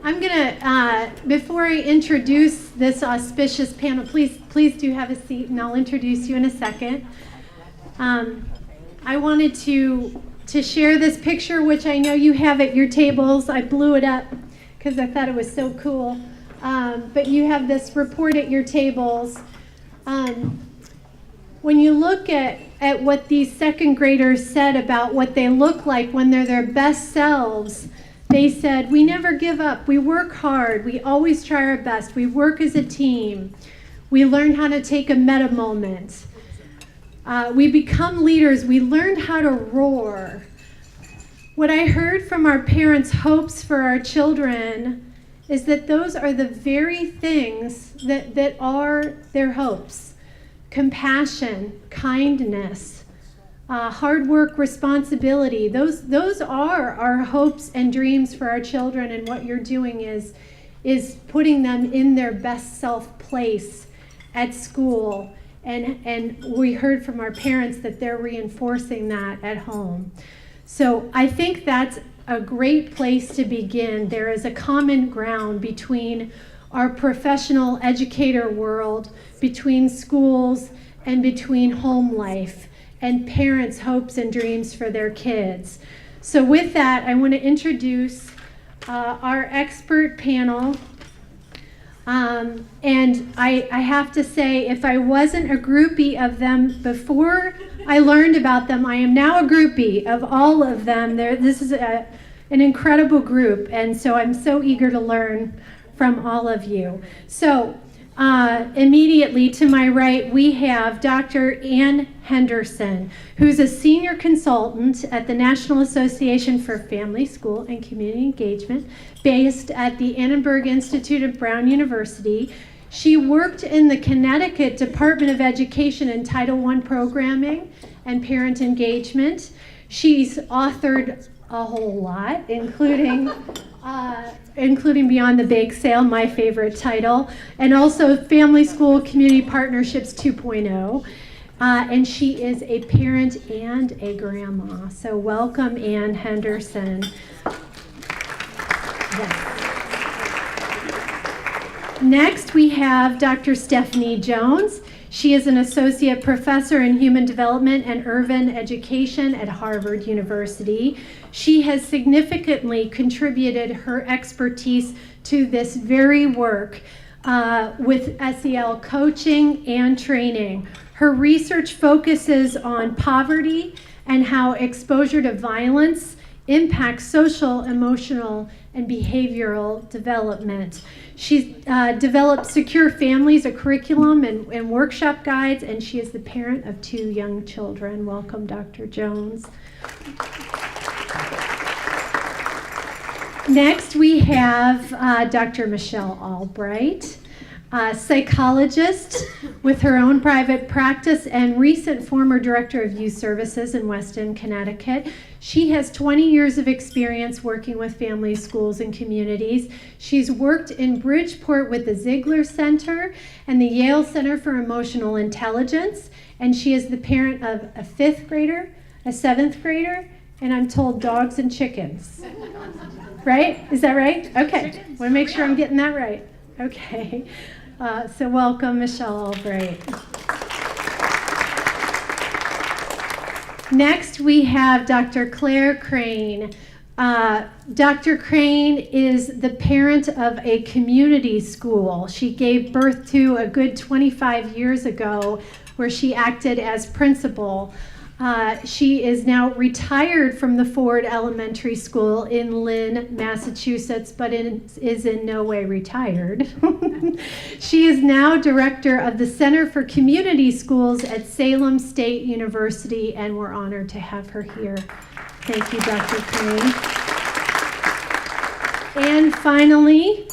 I'm gonna, before I introduce this auspicious panel, please do have a seat, and I'll introduce you in a second. I wanted to share this picture, which I know you have at your tables. I blew it up because I thought it was so cool. But you have this report at your tables. When you look at what these second graders said about what they look like when they're their best selves, they said, we never give up. We work hard. We always try our best. We work as a team. We learn how to take a meta moment. We become leaders. We learned how to roar. What I heard from our parents' hopes for our children is that those are the very things that are their hopes. Compassion, kindness, hard work, responsibility. Those are our hopes and dreams for our children, and what you're doing is putting them in their best self place at school. And we heard from our parents that they're reinforcing that at home. So I think that's a great place to begin. There is a common ground between our professional educator world, between schools, and between home life and parents' hopes and dreams for their kids. So with that, I want to introduce our expert panel. And I have to say, if I wasn't a groupie of them before I learned about them, I am now a groupie of all of them. This is an incredible group, and so I'm so eager to learn from all of you. So immediately to my right, we have Dr. Ann Henderson, who's a senior consultant at the National Association for Family, School, and Community Engagement, based at the Annenberg Institute at Brown University. She worked in the Connecticut Department of Education in Title I programming and parent engagement. She's authored a whole lot, including Beyond the Bake Sale, my favorite title, and also Family School Community Partnerships 2.0. And she is a parent and a grandma. So welcome, Ann Henderson. Yes. Next, we have Dr. Stephanie Jones. She is an associate professor in human development and urban education at Harvard University. She has significantly contributed her expertise to this very work with SEL coaching and training. Her research focuses on poverty and how exposure to violence impacts social, emotional, and behavioral development. She's developed Secure Families, a curriculum and workshop guides, and she is the parent of 2 young children. Welcome, Dr. Jones. Next, we have Dr. Michelle Albright, a psychologist with her own private practice and recent former director of youth services in Weston, Connecticut. She has 20 years of experience working with families, schools, and communities. She's worked in Bridgeport with the Ziegler Center and the Yale Center for Emotional Intelligence, and she is the parent of a 5th grader, a 7th grader, and I'm told dogs and chickens. Right? Is that right? Okay. Want to make sure I'm getting that right. Okay. So welcome, Michelle Albright. Next, we have Dr. Claire Crane. Dr. Crane is the parent of a community school. She gave birth to a good 25 years ago, where she acted as principal. She is now retired from the Ford Elementary School in Lynn, Massachusetts, but is in no way retired. She is now director of the Center for Community Schools at Salem State University, and we're honored to have her here. Thank you, Dr. Crane. And finally,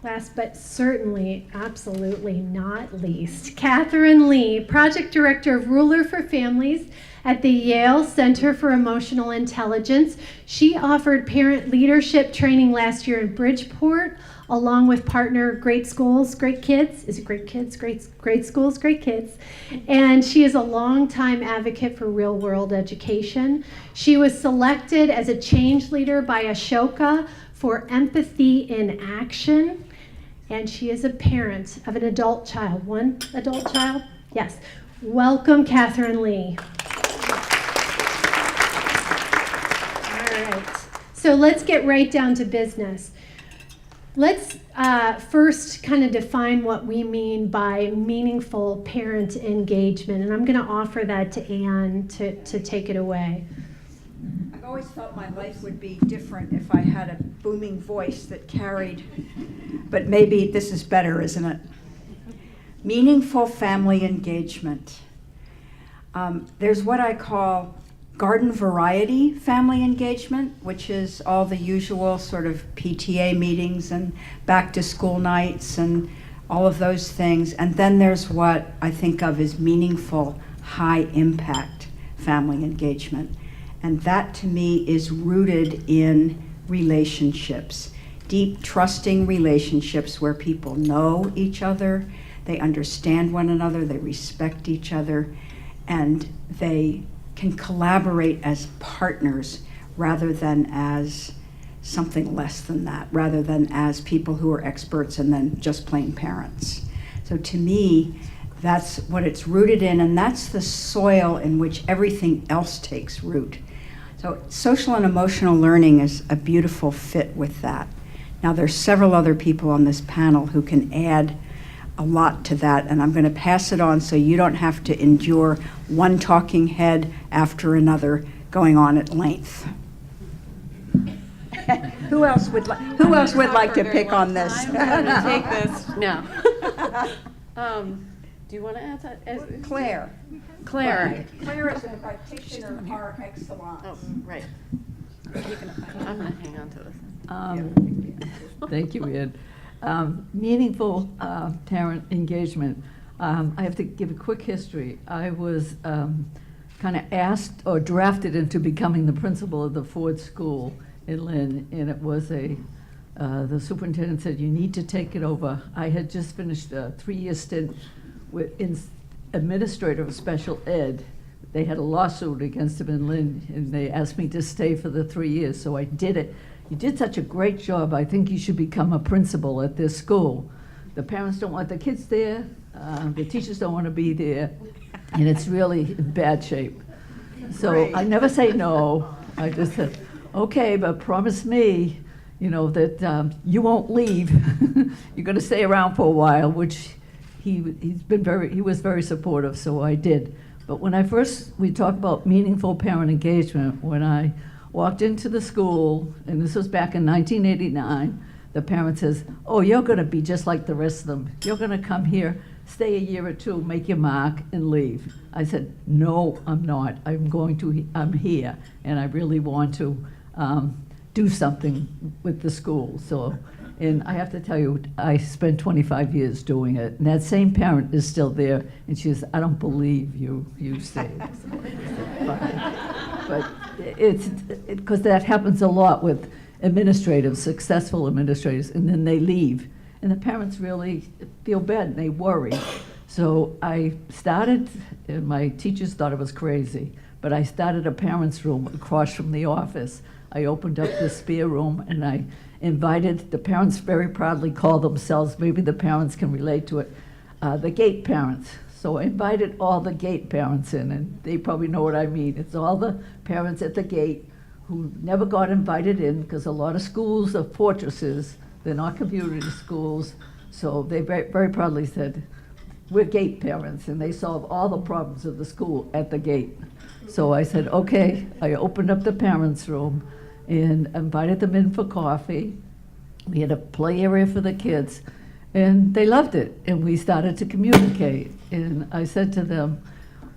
last but certainly absolutely not least, Katherine Lee, Project Director of Ruler for Families at the Yale Center for Emotional Intelligence. She offered parent leadership training last year in Bridgeport, along with partner Great Schools, Great Kids. Is it Great Kids? Great Schools, Great Kids. And she is a longtime advocate for real-world education. She was selected as a change leader by Ashoka for Empathy in Action, and she is a parent of an adult child. One adult child? Yes. Welcome, Katherine Lee. All right. So let's get right down to business. Let's first kind of define what we mean by meaningful parent engagement, and I'm going to offer that to Anne to take it away. I've always felt my life would be different if I had a booming voice that carried, but maybe this is better, isn't it? Meaningful family engagement. There's what I call garden variety family engagement, which is all the usual sort of PTA meetings and back to school nights and all of those things. And then there's what I think of as meaningful, high impact family engagement. And that to me is rooted in relationships, deep trusting relationships where people know each other, they understand one another, they respect each other, and they can collaborate as partners rather than as something less than that, rather than as people who are experts and then just plain parents. So to me, that's what it's rooted in, and that's the soil in which everything else takes root. So social and emotional learning is a beautiful fit with that. Now there's several other people on this panel who can add a lot to that, and I'm going to pass it on so you don't have to endure one talking head after another going on at length. Who else would like to pick on this? I'm going to take this. No. Do you want to answer? Claire. Claire. Claire is a practitioner par excellence. Oh, right. I'm going to hang on to this. Thank you, Ed. Meaningful parent engagement. I have to give a quick history. I was kind of asked or drafted into becoming the principal of the Ford School in Lynn, and it was the superintendent said, you need to take it over. I had just finished a 3-year stint in administrator of special ed. They had a lawsuit against him in Lynn, and they asked me to stay for the 3 years, so I did it. You did such a great job. I think you should become a principal at this school. The parents don't want the kids there. The teachers don't want to be there. And it's really in bad shape. So Great. I never say no. I just said, okay, but promise me, that you won't leave. You're going to stay around for a while, which he was very supportive, so I did. But when we talk about meaningful parent engagement, when I walked into the school, and this was back in 1989, the parent says, oh, you're going to be just like the rest of them. You're going to come here, stay a year or two, make your mark, and leave. I said, no, I'm not. I'm here, and I really want to do something with the school. So, and I have to tell you, I spent 25 years doing it, and that same parent is still there, and she says, I don't believe you stayed. But it's because that happens a lot with successful administrators, and then they leave. And the parents really feel bad, and they worry. So I started, and my teachers thought it was crazy, but I started a parents' room across from the office. I opened up the spare room, and I invited, the parents very proudly call themselves, maybe the parents can relate to it, the gate parents. So I invited all the gate parents in, and they probably know what I mean. It's all the parents at the gate who never got invited in, because a lot of schools are fortresses. They're not community schools. So they very, very proudly said, we're gate parents, and they solve all the problems of the school at the gate. So I said, okay. I opened up the parents' room and invited them in for coffee. We had a play area for the kids, and they loved it. And we started to communicate. And I said to them,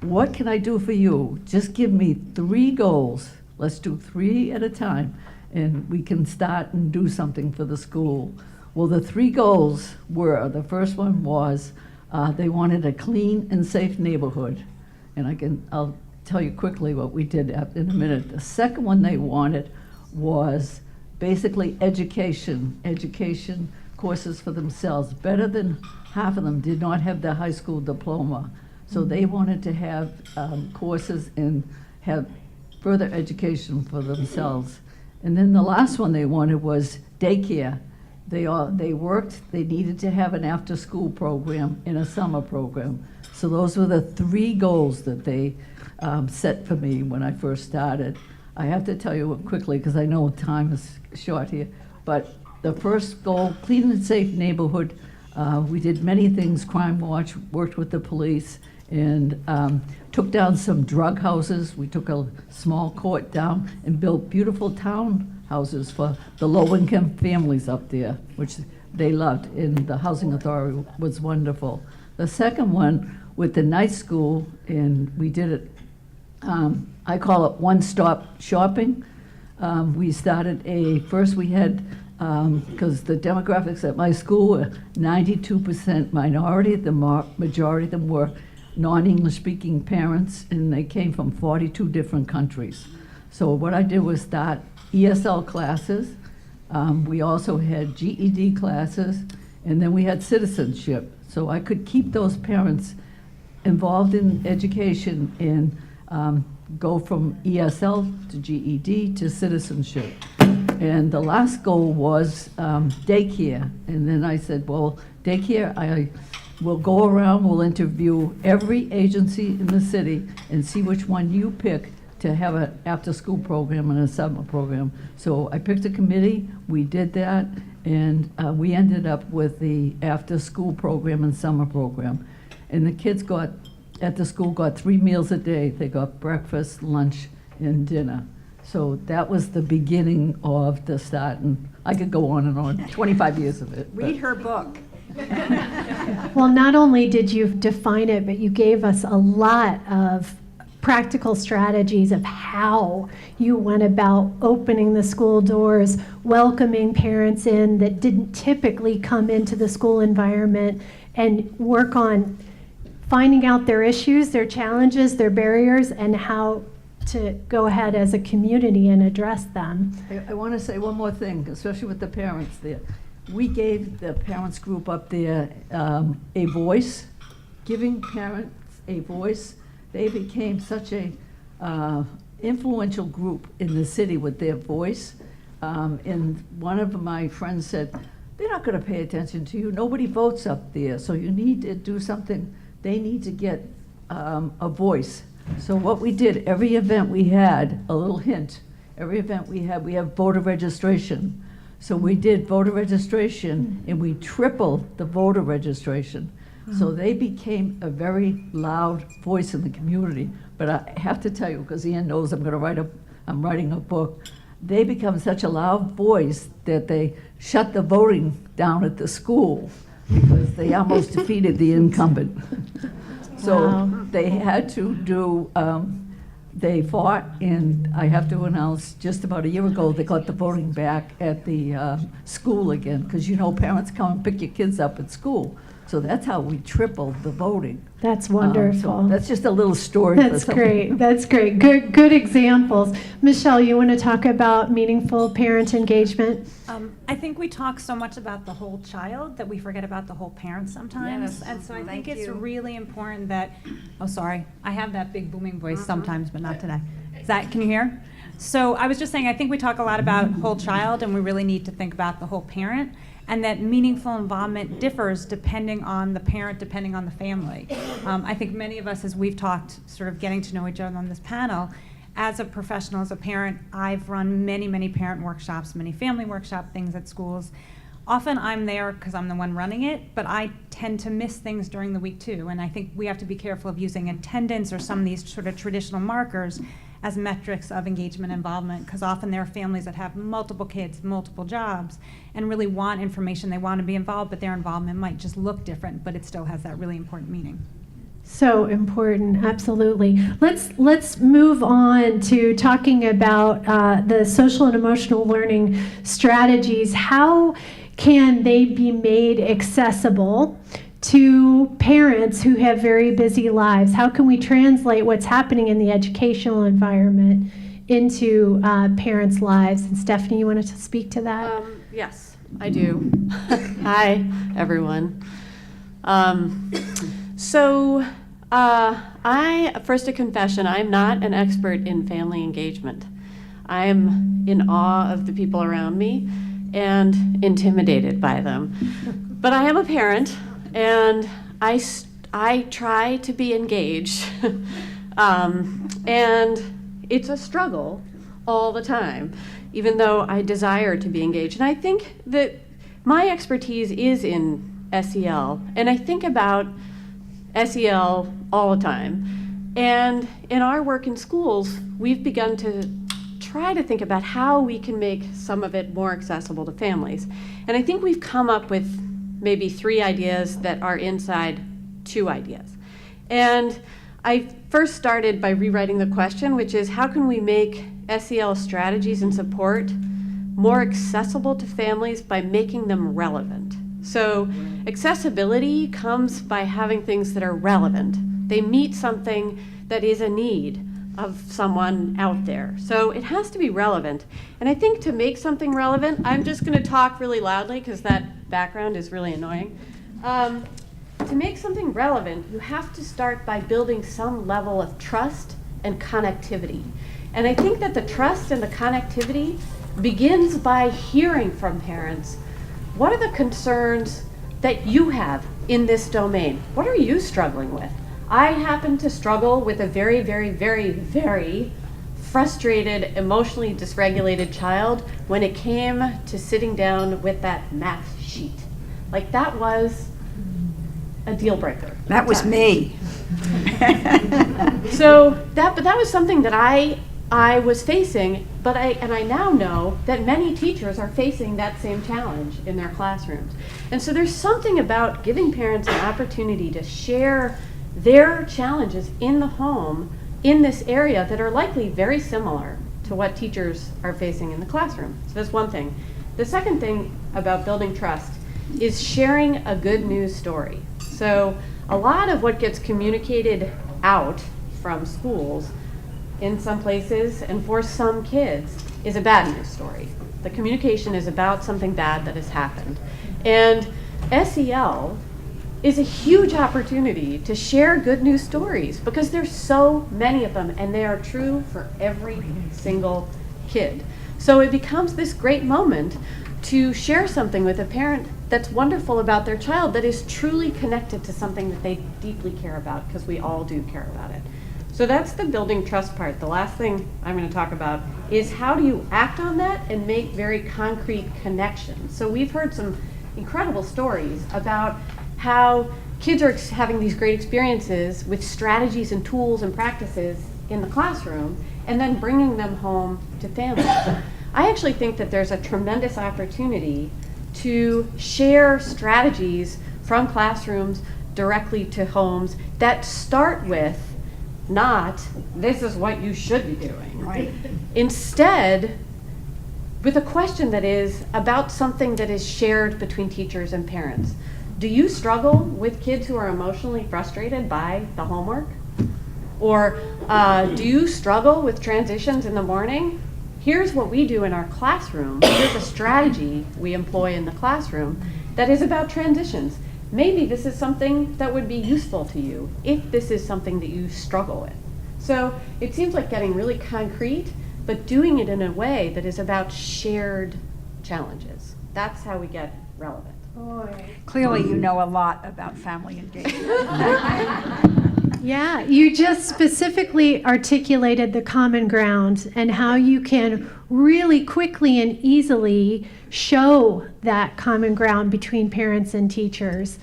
what can I do for you? Just give me 3 goals. Let's do 3 at a time, and we can start and do something for the school. Well, the 3 goals were, the first one was they wanted a clean and safe neighborhood. And I'll tell you quickly what we did in a minute. The second one they wanted was basically education courses for themselves. Better than half of them did not have their high school diploma. So they wanted to have courses and have further education for themselves. And then the last one they wanted was daycare. They worked, they needed to have an after-school program and a summer program. So those were the 3 goals that they set for me when I first started. I have to tell you quickly, because I know time is short here, but the first goal, clean and safe neighborhood. We did many things, Crime Watch, worked with the police, and took down some drug houses. We took a small court down and built beautiful townhouses for the low-income families up there, which they loved, and the housing authority was wonderful. The second one with the night school, and we did it, I call it one-stop shopping. We started first we had, because the demographics at my school were 92% minority, the majority of them were non-English speaking parents, and they came from 42 different countries. So what I did was start ESL classes. We also had GED classes, and then we had citizenship. So I could keep those parents involved in education and go from ESL to GED to citizenship. And the last goal was daycare. And then I said, well, daycare, we'll go around, we'll interview every agency in the city and see which one you pick to have an after-school program and a summer program. So I picked a committee, we did that, and we ended up with the after-school program and summer program. And the kids at the school got 3 meals a day. They got breakfast, lunch, and dinner. So that was the beginning of the start, and I could go on and on, 25 years of it. Read her book. Well, not only did you define it, but you gave us a lot of practical strategies of how you went about opening the school doors, welcoming parents in that didn't typically come into the school environment, and work on finding out their issues, their challenges, their barriers, and how to go ahead as a community and address them. I want to say one more thing, especially with the parents there. We gave the parents group up there a voice, giving parents a voice. They became such a influential group in the city with their voice. And one of my friends said, they're not going to pay attention to you. Nobody votes up there, so you need to do something. They need to get a voice. So what we did, every event we had, a little hint, every event we have voter registration. So we did voter registration, and we tripled the voter registration. So they became a very loud voice in the community. But I have to tell you, because Ian knows I'm writing a book, they become such a loud voice that they shut the voting down at the school because they almost defeated the incumbent. So Wow. they had to do, they fought, and I have to announce, just about a year ago, they got the voting back at the school again, because you know parents come and pick your kids up at school. So that's how we tripled the voting. That's wonderful. So that's just a little story. That's great. That's great. Good examples. Michelle, you want to talk about meaningful parent engagement? I think we talk so much about the whole child that we forget about the whole parent sometimes. Yes. And so I think Thank it's you. really important that, oh, sorry, I have that big booming voice sometimes, but not today. Can you hear? So I was just saying, I think we talk a lot about whole child, and we really need to think about the whole parent, and that meaningful involvement differs depending on the parent, depending on the family. I think many of us, as we've talked, sort of getting to know each other on this panel, as a professional, as a parent, I've run many, many parent workshops, many family workshop things at schools. Often I'm there because I'm the one running it, but I tend to miss things during the week too. And I think we have to be careful of using attendance or some of these sort of traditional markers as metrics of engagement and involvement, because often there are families that have multiple kids, multiple jobs, and really want information. They want to be involved, but their involvement might just look different, but it still has that really important meaning. So important, absolutely. Let's move on to talking about the social and emotional learning strategies. How can they be made accessible to parents who have very busy lives? How can we translate what's happening in the educational environment into parents' lives? And Stephanie, you wanted to speak to that? Yes, I do. Hi, everyone. First a confession, I'm not an expert in family engagement. I'm in awe of the people around me and intimidated by them. But I am a parent, and I try to be engaged. And it's a struggle all the time, even though I desire to be engaged. And I think that my expertise is in SEL, and I think about SEL all the time. And in our work in schools, we've begun to try to think about how we can make some of it more accessible to families. And I think we've come up with maybe 3 ideas that are inside 2 ideas. And I first started by rewriting the question, which is how can we make SEL strategies and support more accessible to families by making them relevant? So accessibility comes by having things that are relevant. They meet something that is a need of someone out there. So it has to be relevant. And I think to make something relevant, I'm just going to talk really loudly because that background is really annoying. To make something relevant, you have to start by building some level of trust and connectivity. And I think that the trust and the connectivity begins by hearing from parents, what are the concerns that you have in this domain? What are you struggling with? I happen to struggle with a very, very, very, very frustrated, emotionally dysregulated child when it came to sitting down with that math sheet. Like that was a deal breaker. That was me. So that was something that I was facing, but I now know that many teachers are facing that same challenge in their classrooms. And so there's something about giving parents an opportunity to share their challenges in the home in this area that are likely very similar to what teachers are facing in the classroom. So that's one thing. The second thing about building trust is sharing a good news story. So a lot of what gets communicated out from schools in some places and for some kids is a bad news story. The communication is about something bad that has happened. And SEL is a huge opportunity to share good news stories because there's so many of them and they are true for every single kid. So it becomes this great moment to share something with a parent that's wonderful about their child that is truly connected to something that they deeply care about, because we all do care about it. So that's the building trust part. The last thing I'm going to talk about is how do you act on that and make very concrete connections. So we've heard some incredible stories about how kids are having these great experiences with strategies and tools and practices in the classroom and then bringing them home to families. I actually think that there's a tremendous opportunity to share strategies from classrooms directly to homes that start with not, this is what you should be doing. Right. Instead, with a question that is about something that is shared between teachers and parents. Do you struggle with kids who are emotionally frustrated by the homework? Or do you struggle with transitions in the morning? Here's what we do in our classroom. Here's a strategy we employ in the classroom that is about transitions. Maybe this is something that would be useful to you if this is something that you struggle with. So it seems like getting really concrete, but doing it in a way that is about shared challenges. That's how we get relevant. Clearly, you know a lot about family engagement. Yeah, you just specifically articulated the common ground and how you can really quickly and easily show that common ground between parents and teachers.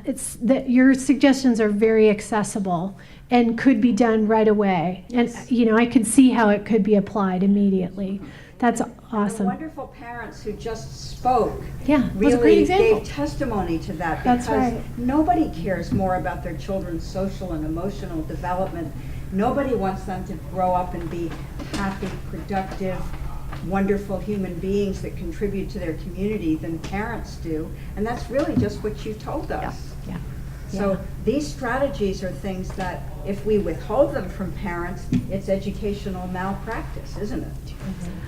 It's that your suggestions are very accessible and could be done right away. And I could see how it could be applied immediately. That's awesome. The wonderful parents who just spoke Yeah, that's a great really example. gave testimony to that, That's because right. nobody cares more about their children's social and emotional development. Nobody wants them to grow up and be happy, productive, wonderful human beings that contribute to their community than parents do. And that's really just what you told us. Yeah. So these strategies are things that if we withhold them from parents, it's educational malpractice, isn't it?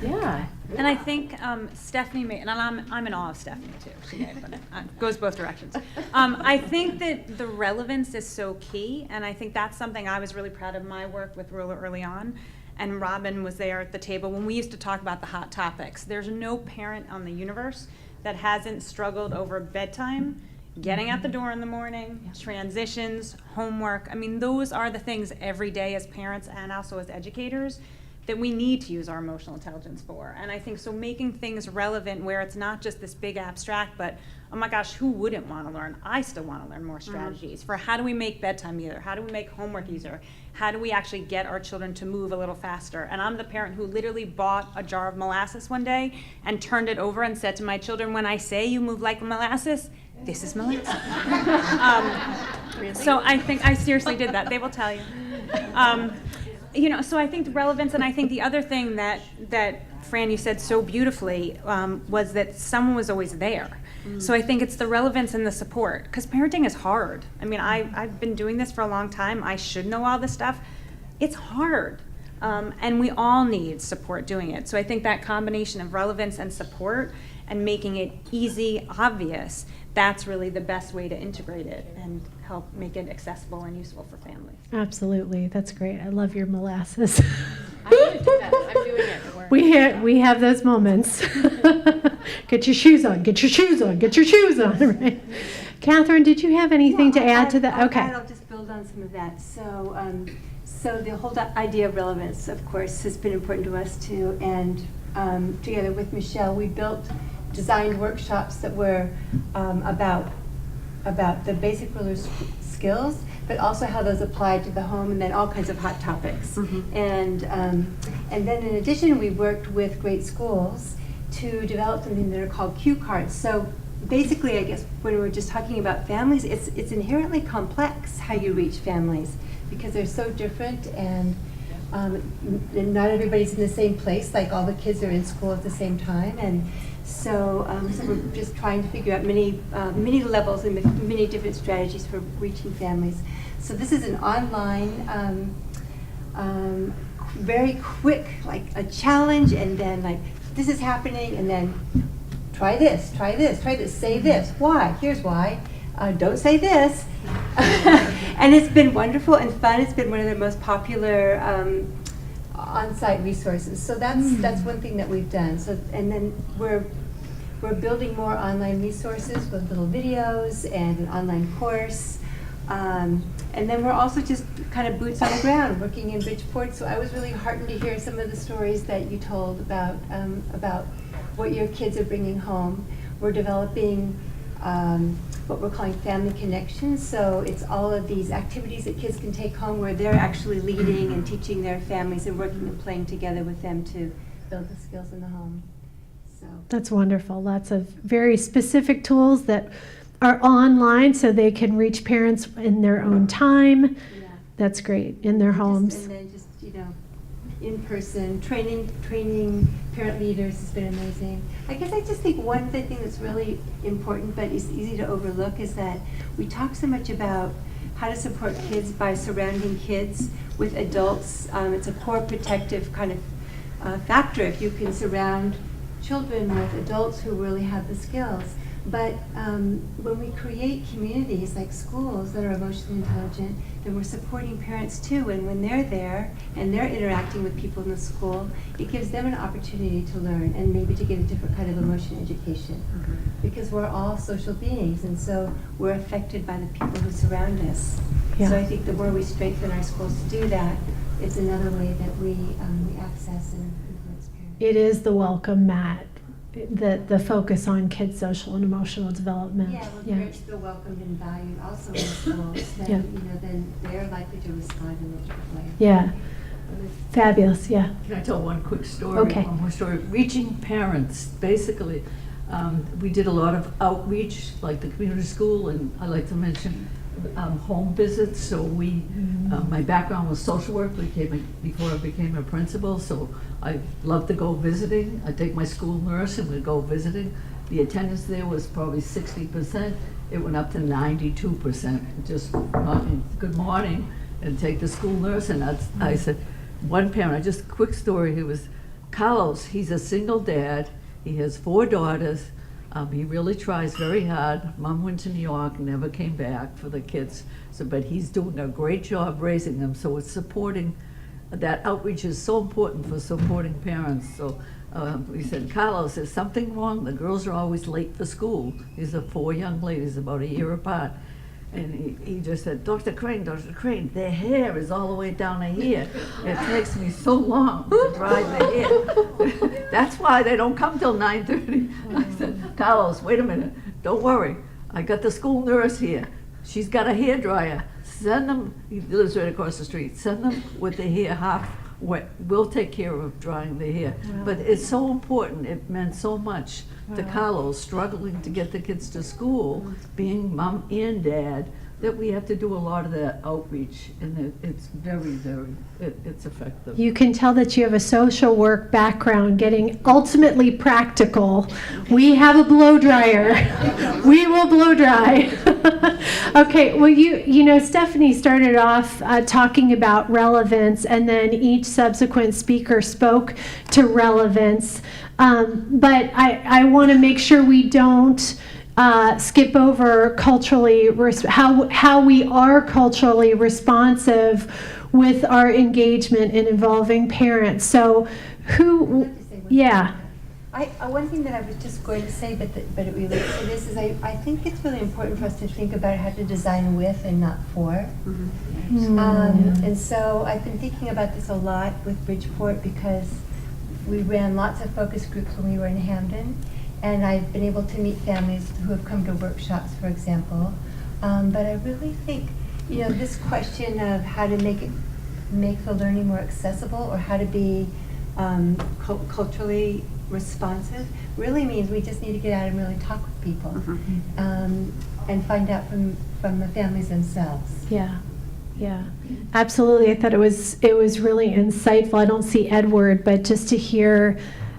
Yeah. And I think Stephanie made, and I'm in awe of Stephanie too. She made it, but it goes both directions. I think that the relevance is so key, and I think that's something I was really proud of my work with Ruler early on. and Robin was there at the table when we used to talk about the hot topics. There's no parent on the universe that hasn't struggled over bedtime, getting out the door in the morning, transitions, homework. I mean, those are the things every day as parents and also as educators that we need to use our emotional intelligence for. And I think so making things relevant where it's not just this big abstract, but oh my gosh, who wouldn't want to learn? I still want to learn more strategies for how do we make bedtime easier? How do we make homework easier? How do we actually get our children to move a little faster? And I'm the parent who literally bought a jar of molasses one day and turned it over and said to my children, when I say you move like molasses, this is molasses. So I think I seriously did that. They will tell you. You know, so I think the relevance, and I think the other thing that Fran, you said so beautifully, was that someone was always there. So I think it's the relevance and the support, because parenting is hard. I mean, I've been doing this for a long time. I should know all this stuff. It's hard, and we all need support doing it. So I think that combination of relevance and support and making it easy, obvious, that's really the best way to integrate it and help make it accessible and useful for families. Absolutely, that's great. I love your molasses. I'm going to do that. I'm doing it at work. We have those moments. Get your shoes on, get your shoes on, get your shoes on, right? Catherine, did you have anything to add to that? Okay. I'll just build on some of that. So the whole idea of relevance, of course, has been important to us too. And together with Michelle, we designed workshops that were about the basic ruler skills, but also how those apply to the home, and then all kinds of hot topics. And then in addition, we worked with great schools to develop something that are called cue cards. So basically, I guess when we're just talking about families, it's inherently complex how you reach families because they're so different, and not everybody's in the same place. Like all the kids are in school at the same time, and so we're just trying to figure out many levels and many different strategies for reaching families. So this is an online, very quick, like a challenge, and then like this is happening, and then try this, say this. Why? Here's why. Don't say this. And it's been wonderful and fun. It's been one of the most popular on-site resources. So that's one thing that we've done. So and then we're building more online resources with little videos and an online course. And then we're also just kind of boots on the ground, working in Bridgeport. So I was really heartened to hear some of the stories that you told about what your kids are bringing home. We're developing what we're calling family connections. So it's all of these activities that kids can take home where they're actually leading and teaching their families and working and playing together with them to build the skills in the home. So That's wonderful. Lots of very specific tools that are online so they can reach parents in their own time. yeah. That's great, in their homes. And then just, in-person training parent leaders has been amazing. I guess I just think one thing that's really important but is easy to overlook is that we talk so much about how to support kids by surrounding kids with adults. It's a core protective kind of factor if you can surround children with adults who really have the skills. But when we create communities like schools that are emotionally intelligent, then we're supporting parents too. And when they're there and they're interacting with people in the school, it gives them an opportunity to learn and maybe to get a different kind of emotion education. Because we're all social beings, and so we're affected by the people who surround us. Yeah. So I think the more we strengthen our schools to do that, it's another way that we access and influence parents. It is the welcome mat, the focus on kids' social and emotional development. Yeah, when parents feel welcomed and valued also in schools, then, Yeah. then they're likely to respond in a different way. Yeah, fabulous, yeah. Can I tell one quick story? Okay. One more story. Reaching parents, basically, we did a lot of outreach, like the community school, and I like to mention home visits. So my background was social work before I became a principal, so I love to go visiting. I take my school nurse and we'd go visiting. The attendance there was probably 60%. It went up to 92%. Just good morning, and take the school nurse. And I said, one parent, just a quick story, he was Carlos. He's a single dad. He has 4 daughters. He really tries very hard. Mom went to New York, never came back for the kids. But he's doing a great job raising them. So it's supporting that outreach is so important for supporting parents. So we said, Carlos, is something wrong? The girls are always late for school. These are 4 young ladies, about a year apart. And he just said, Dr. Crane, their hair is all the way down to here. It takes me so long to dry their hair. That's why they don't come till 9:30. I said, Carlos, wait a minute. Don't worry. I got the school nurse here. She's got a hair dryer. Send them, he lives right across the street, send them with their hair half wet. We'll take care of drying their hair. Wow. But it's so important. It meant so much to Carlos, struggling to get the kids to school, being mom and dad, that we have to do a lot of that outreach, and it's very, it's effective. You can tell that you have a social work background, getting ultimately practical. We have a blow dryer. We will blow dry. Okay, well, you know, Stephanie started off talking about relevance, and then each subsequent speaker spoke to relevance. But I want to make sure we don't skip over culturally how we are culturally responsive with our engagement in involving parents. So yeah. One thing that I was just going to say, but it relates to this, is I think it's really important for us to think about how to design with and not for. And so I've been thinking about this a lot with Bridgeport, because we ran lots of focus groups when we were in Hamden, and I've been able to meet families who have come to workshops, for example. But I really think, you know, this question of how to make the learning more accessible, or how to be culturally responsive, really means we just need to get out and really talk with people, and find out from the families themselves. Yeah, absolutely. I thought it was really insightful. I don't see Edward, but just to hear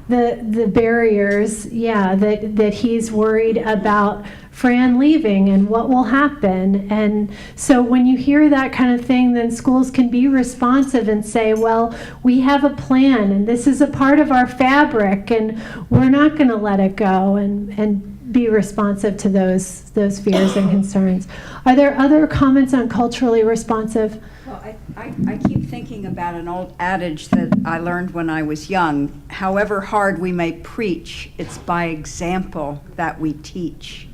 the barriers, that he's worried about Fran leaving and what will happen. And so when you hear that kind of thing, then schools can be responsive and say, well, we have a plan, and this is a part of our fabric, and we're not going to let it go, and be responsive to those fears and concerns. Are there other comments on culturally responsive? Well, I keep thinking about an old adage that I learned when I was young. However hard we may preach, it's by example that we teach.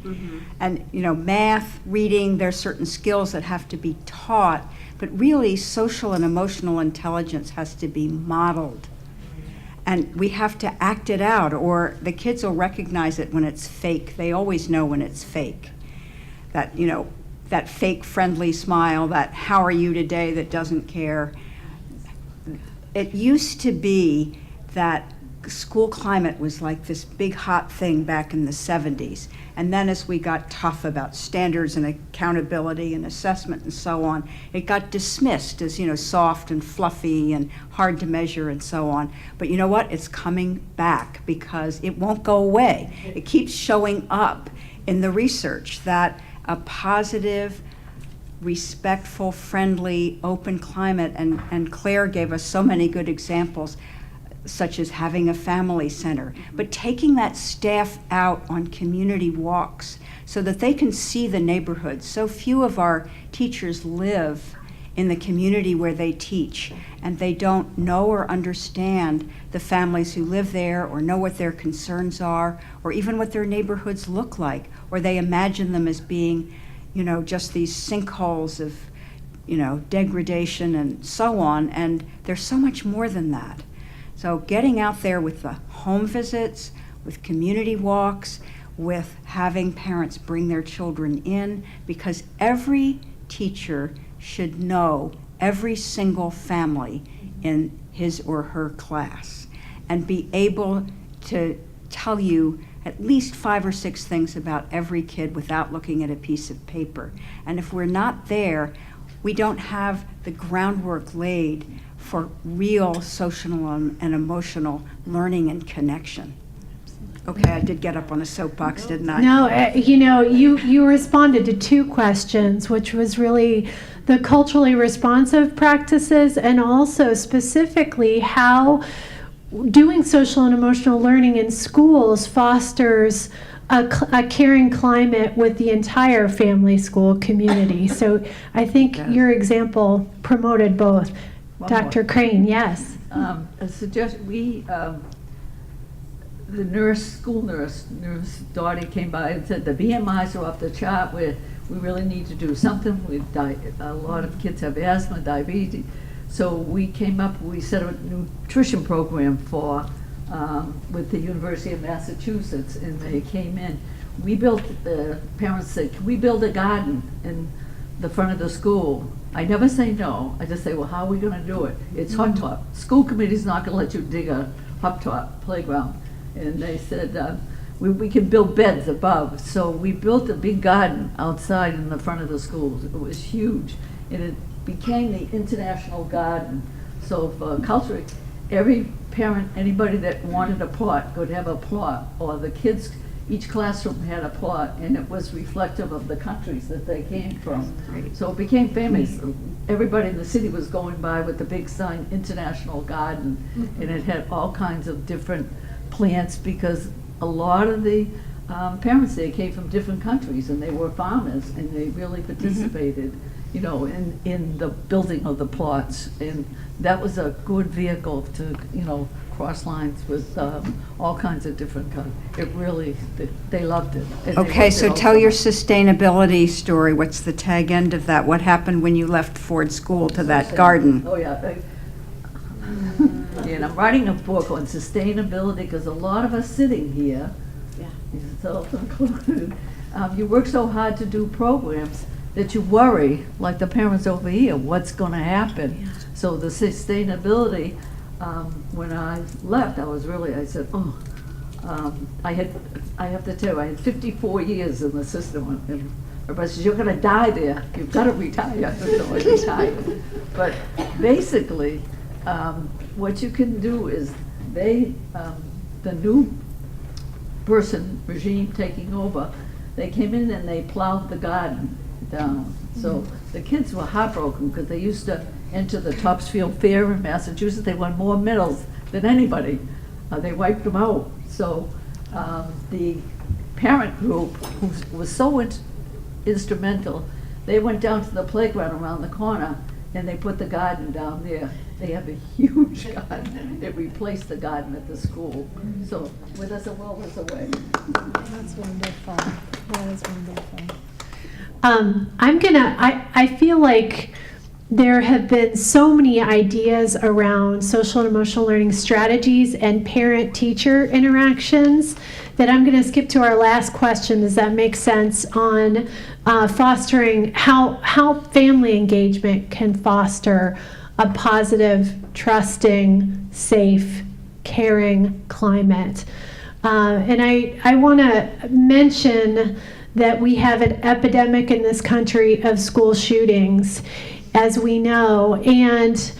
And, you know, math, reading, there's certain skills that have to be taught, but really social and emotional intelligence has to be modeled. And we have to act it out, or the kids will recognize it when it's fake. They always know when it's fake. That, you know, that fake friendly smile, that how are you today that doesn't care. It used to be that school climate was like this big hot thing back in the 70s. And then as we got tough about standards and accountability and assessment and so on, it got dismissed as, you know, soft and fluffy and hard to measure and so on. But you know what? It's coming back, because it won't go away. It keeps showing up in the research that a positive, respectful, friendly, open climate, and Claire gave us so many good examples, such as having a family center, but taking that staff out on community walks so that they can see the neighborhood. So few of our teachers live in the community where they teach, and they don't know or understand the families who live there, or know what their concerns are, or even what their neighborhoods look like, or they imagine them as being, you know, just these sinkholes of, you know, degradation and so on, and there's so much more than that. So getting out there with the home visits, with community walks, with having parents bring their children in, because every teacher should know every single family in his or her class, and be able to tell you at least 5 or 6 things about every kid without looking at a piece of paper. And if we're not there, we don't have the groundwork laid for real social and emotional learning and connection. Okay, I did get up on a soapbox, didn't I? No, you know, you responded to 2 questions, which was really the culturally responsive practices, and also specifically how doing social and emotional learning in schools fosters a caring climate with the entire family school community. So I think your example promoted both. One Dr. more. Crane, yes. A suggestion, the school nurse Dottie came by and said the BMIs are off the chart. We really need to do something. A lot of kids have asthma, diabetes. So we set up a nutrition program with the University of Massachusetts, and they came in. Parents said, can we build a garden in the front of the school? I never say no. I just say, well, how are we going to do it? It's hot top. School committee's not going to let you dig a hot top playground. And they said, we can build beds above. So we built a big garden outside in the front of the schools. It was huge. And it became the International Garden. So for culture, every parent, anybody that wanted a plot could have a plot, or the kids, each classroom had a plot, and it was reflective of the countries that they came from. So it became famous. Everybody in the city was going by with the big sign, International Garden, and it had all kinds of different plants, because a lot of the parents there came from different countries, and they were farmers, and they really participated, in the building of the plots. And that was a good vehicle to, cross lines with all kinds of different kinds. It really, they loved it. And they Okay, loved so it tell also. your sustainability story. What's the tag end of that? What happened when you left Ford School to that garden? Oh, yeah. And I'm writing a book on sustainability, because a lot of us sitting here, yourself included, you work so hard to do programs that you worry, like the parents over here, what's going to happen. Yeah. So the sustainability, when I left, I said, I have to tell you, I had 54 years in the system. And everybody says, you're going to die there. You've got to retire. So I retired. But basically, what you can do is the new regime taking over, they came in and they plowed the garden down. So the kids were heartbroken, because they used to enter the Topsfield Fair in Massachusetts. They won more medals than anybody. They wiped them out. So the parent group, who was so instrumental, they went down to the playground around the corner, and they put the garden down there. They have a huge garden. It replaced the garden at the school. So where there's a will, there's a way. That's wonderful. That is wonderful. I feel like there have been so many ideas around social and emotional learning strategies and parent-teacher interactions that I'm going to skip to our last question. Does that make sense? On fostering how family engagement can foster a positive, trusting, safe, caring climate. And I want to mention that we have an epidemic in this country of school shootings, as we know, and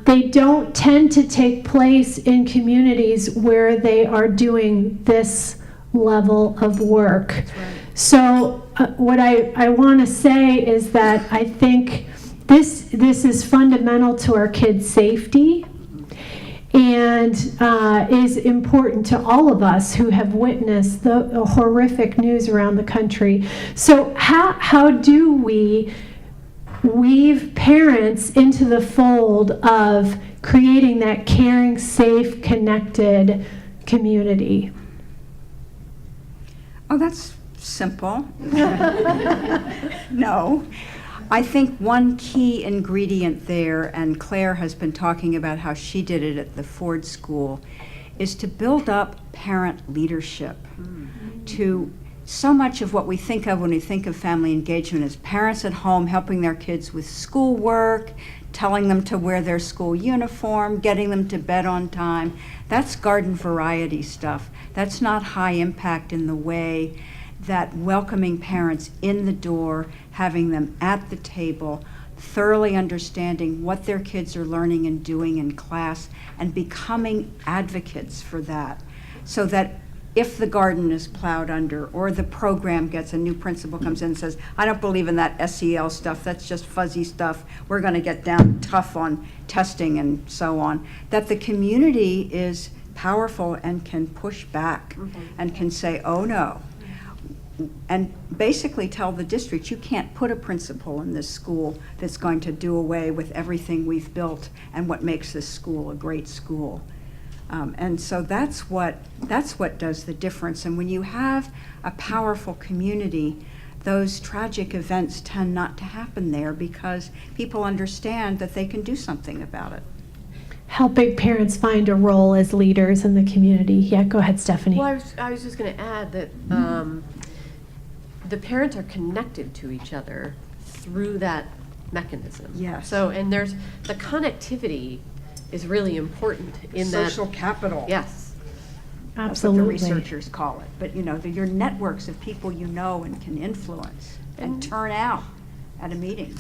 they don't tend to take place in communities where they are doing this level of work. Right. So what I want to say is that I think this is fundamental to our kids' safety, and is important to all of us who have witnessed the horrific news around the country. So how do we weave parents into the fold of creating that caring, safe, connected community? Oh, that's simple. No. I think one key ingredient there, and Claire has been talking about how she did it at the Ford School, is to build up parent leadership. To so much of what we think of when we think of family engagement is parents at home helping their kids with schoolwork, telling them to wear their school uniform, getting them to bed on time. That's garden variety stuff. That's not high impact in the way that welcoming parents in the door, having them at the table, thoroughly understanding what their kids are learning and doing in class, and becoming advocates for that, so that if the garden is plowed under, or the program gets, a new principal comes in and says, I don't believe in that SEL stuff, that's just fuzzy stuff, we're going to get down tough on testing and so on, that the community is powerful and can push back and can say, oh no, and basically tell the district, you can't put a principal in this school that's going to do away with everything we've built and what makes this school a great school. And so that's what does the difference. And when you have a powerful community, those tragic events tend not to happen there because people understand that they can do something about it. Helping parents find a role as leaders in the community. Yeah, go ahead, Stephanie. Well, I was just going to add that the parents are connected to each other through that mechanism. Yes. So, and there's the connectivity is really important in that. Social capital. Yes. Absolutely. That's what the researchers call it. But your networks of people you know and can influence and turn out at a meeting.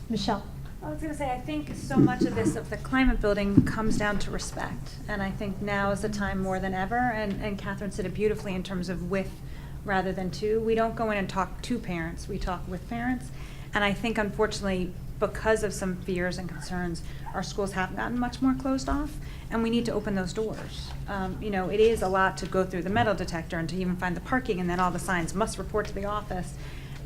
Michelle. I was going to say, I think so much of this, of the climate building, comes down to respect. And I think now is the time more than ever, and Katherine said it beautifully in terms of with rather than to. We don't go in and talk to parents, we talk with parents. And I think, unfortunately, because of some fears and concerns, our schools have gotten much more closed off, and we need to open those doors. It is a lot to go through the metal detector and to even find the parking, and then all the signs must report to the office.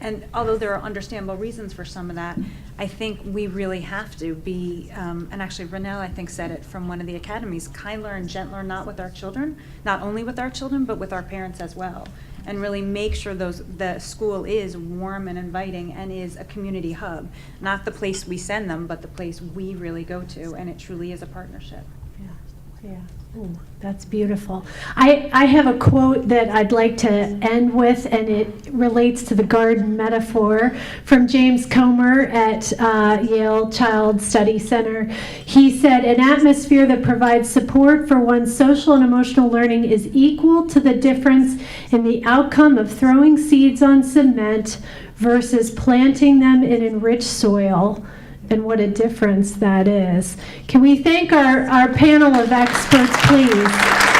And although there are understandable reasons for some of that, I think we really have to be, and actually Renelle, I think, said it from one of the academies, kinder and gentler, not with our children, not only with our children, but with our parents as well. And really make sure the school is warm and inviting and is a community hub, not the place we send them, but the place we really go to, and it truly is a partnership. Yeah. Ooh, that's beautiful. I have a quote that I'd like to end with, and it relates to the garden metaphor from James Comer at Yale Child Study Center. He said, "An atmosphere that provides support for one's social and emotional learning is equal to the difference in the outcome of throwing seeds on cement versus planting them in enriched soil." And what a difference that is. Can we thank our panel of experts, please?